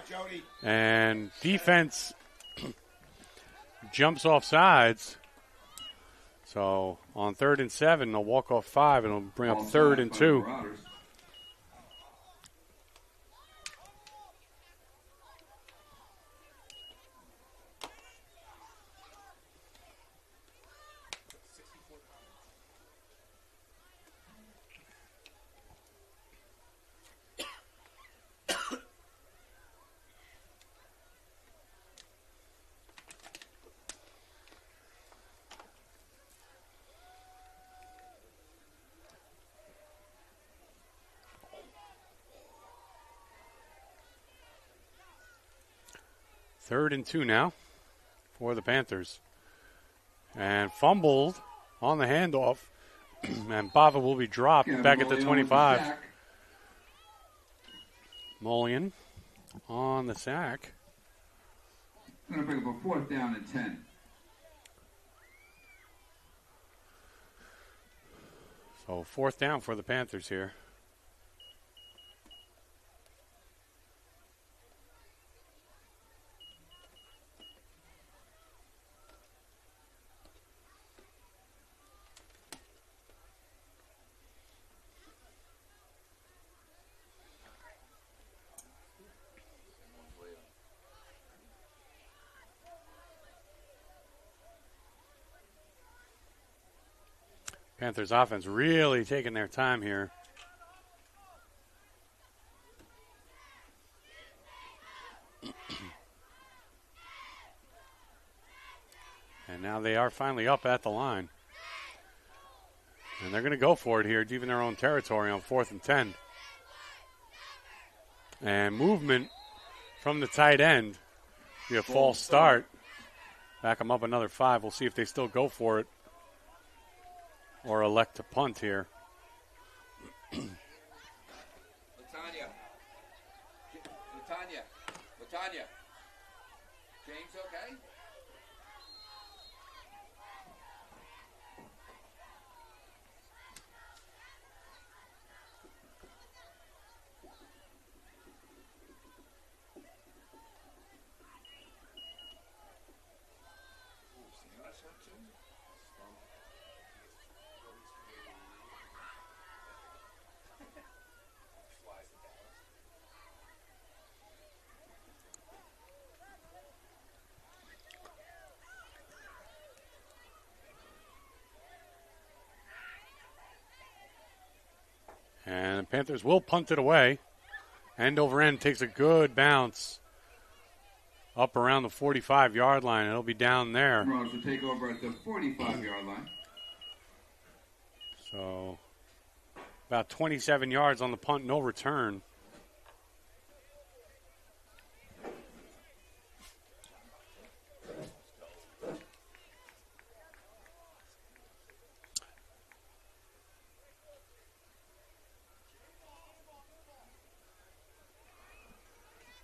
Jody. And defense jumps off sides. So on 3rd and 7, they'll walk off 5, and it'll bring up 3rd and 2. Third and 2 now for the Panthers. And fumbled on the handoff. And Bava will be dropped back at the 25. Mullion on the sack. Going to bring up a 4th down and 10. So 4th down for the Panthers here. Panthers offense really taking their time here. Now they are finally up at the line. And they're going to go for it here, deep in their own territory on 4th and 10. And movement from the tight end. Be a false start. Back them up another 5. We'll see if they still go for it or elect to punt here. Latanya. James okay? And the Panthers will punt it away. End over end takes a good bounce up around the 45-yard line. It'll be down there. Marauders will take over at the 45-yard line. So about 27 yards on the punt, no return.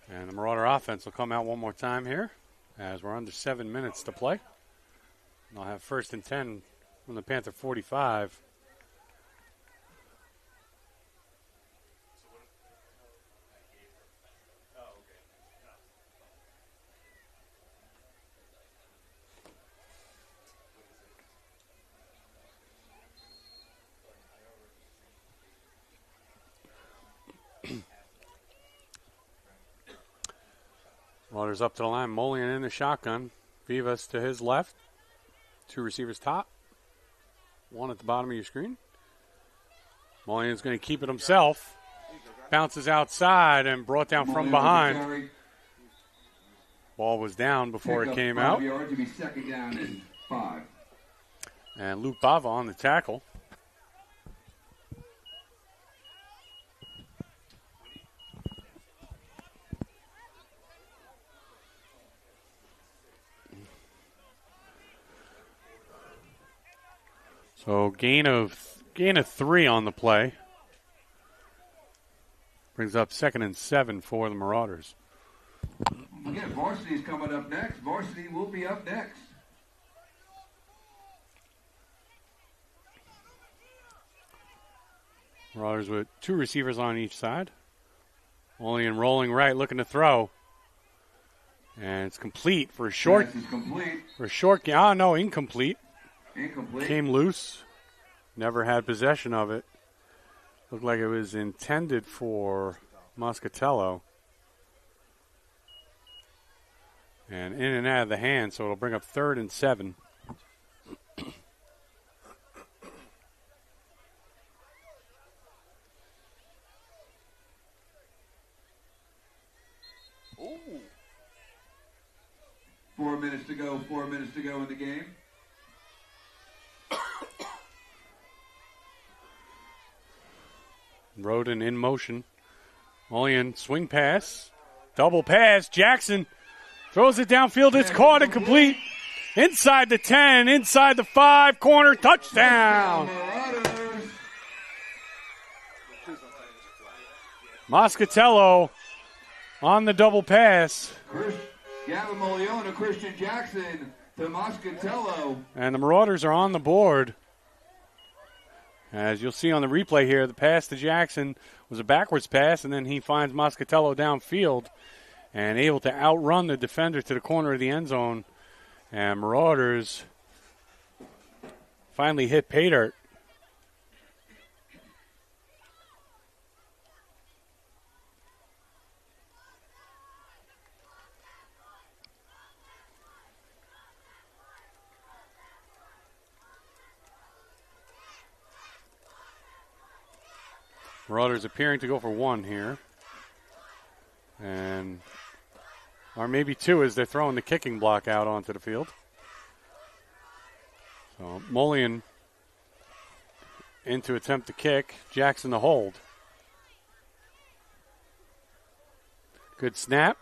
And the Marauder offense will come out one more time here as we're under 7 minutes to play. They'll have 1st and 10 from the Panther 45. Waters up to the line. Molian in the shotgun. Vivas to his left. 2 receivers top. 1 at the bottom of your screen. Molian's going to keep it himself. Bounces outside and brought down from behind. Ball was down before it came out. 5 yards to be 2nd down and 5. And Luke Bava on the tackle. So gain of 3 on the play. Brings up 2nd and 7 for the Marauders. Again, varsity's coming up next. Varsity will be up next. Marauders with 2 receivers on each side. Only in rolling right, looking to throw. And it's complete for a short. Pass is complete. For a short game. Oh, no, incomplete. Incomplete. Came loose. Never had possession of it. Looked like it was intended for Moscatello. And in and out of the hand, so it'll bring up 3rd and 7. Ooh. 4 minutes to go. 4 minutes to go in the game. Roden in motion. Molian swing pass. Double pass. Jackson throws it downfield. It's caught and complete. Inside the 10, inside the 5, corner, touchdown. Moscatello on the double pass. Gavin Molione, Christian Jackson to Moscatello. And the Marauders are on the board. As you'll see on the replay here, the pass to Jackson was a backwards pass, and then he finds Moscatello downfield and able to outrun the defender to the corner of the end zone. And Marauders finally hit pay dirt. Marauders appearing to go for 1 here. Or maybe 2 as they're throwing the kicking block out onto the field. So Mullion in to attempt the kick. Jackson to hold. Good snap.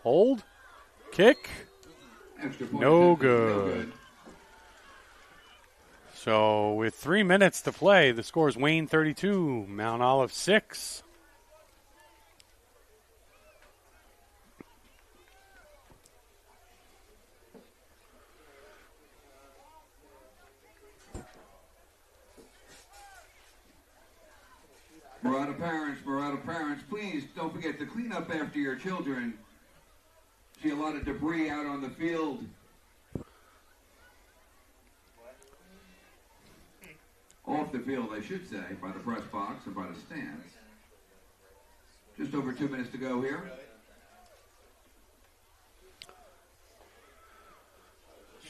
Hold. Kick. Extra point No attempt is good. So with 3 minutes to play, the score is Wayne 32, Mount Olive 6. Murata parents, please don't forget to clean up after your children. See a lot of debris out on the field. Off the field, I should say, by the press box and by the stands. Just over 2 minutes to go here.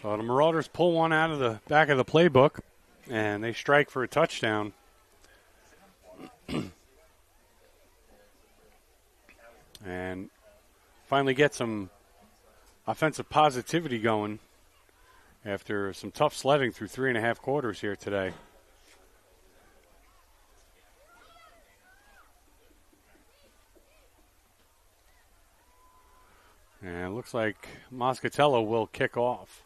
So the Marauders pull one out of the back of the playbook, and they strike for a touchdown. And finally get some offensive positivity going after some tough sledding through 3.5 quarters here today. And it looks like Moscatello will kick off.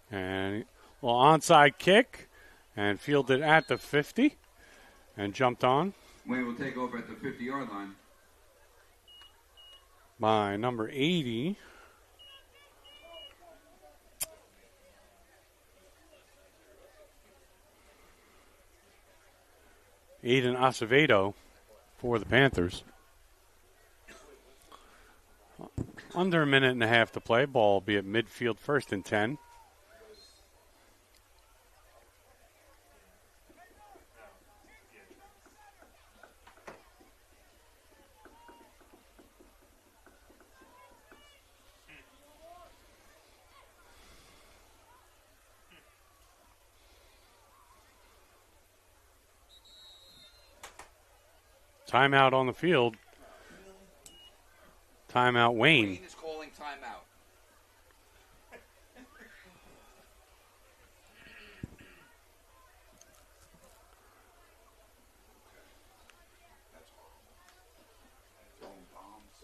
And well, onside kick and fielded at the 50 and jumped on Wayne will take over at the 50-yard line. by number 80. Aiden Acevedo for the Panthers. Under a minute and a half to play. Ball will be at midfield, 1st and 10. Timeout on the field. Timeout, Wayne. Wayne is calling timeout. Throwing bombs.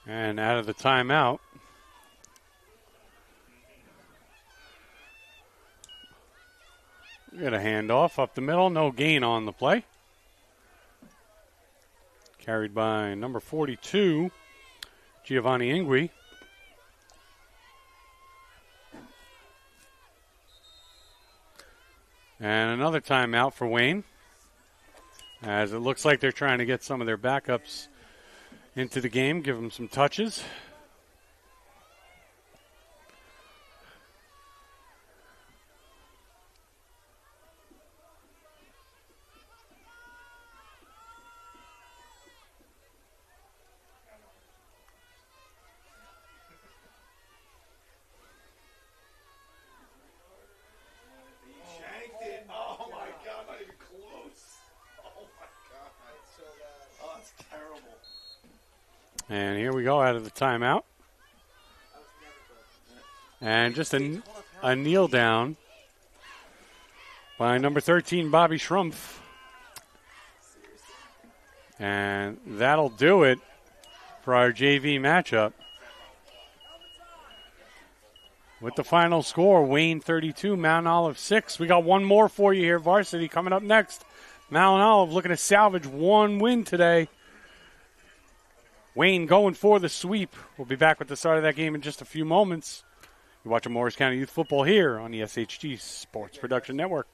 And out of the timeout, we got a handoff up the middle. No gain on the play. Carried by number 42, Giovanni Ingui. And another timeout for Wayne, as it looks like they're trying to get some of their backups into the game, give them some touches. Shanked it. Oh my God, not even close. Oh my God. Oh, it's terrible. And here we go out of the timeout. And just a kneel down by number 13, Bobby Schrumpf. And that'll do it for our JV matchup. With the final score, Wayne 32, Mount Olive 6. We got one more for you here, varsity, coming up next. Mount Olive looking to salvage one win today Wayne going for the sweep. We'll be back with the start of that game in just a few moments. You're watching Morris County Youth Football here on the SHG Sports Production Network.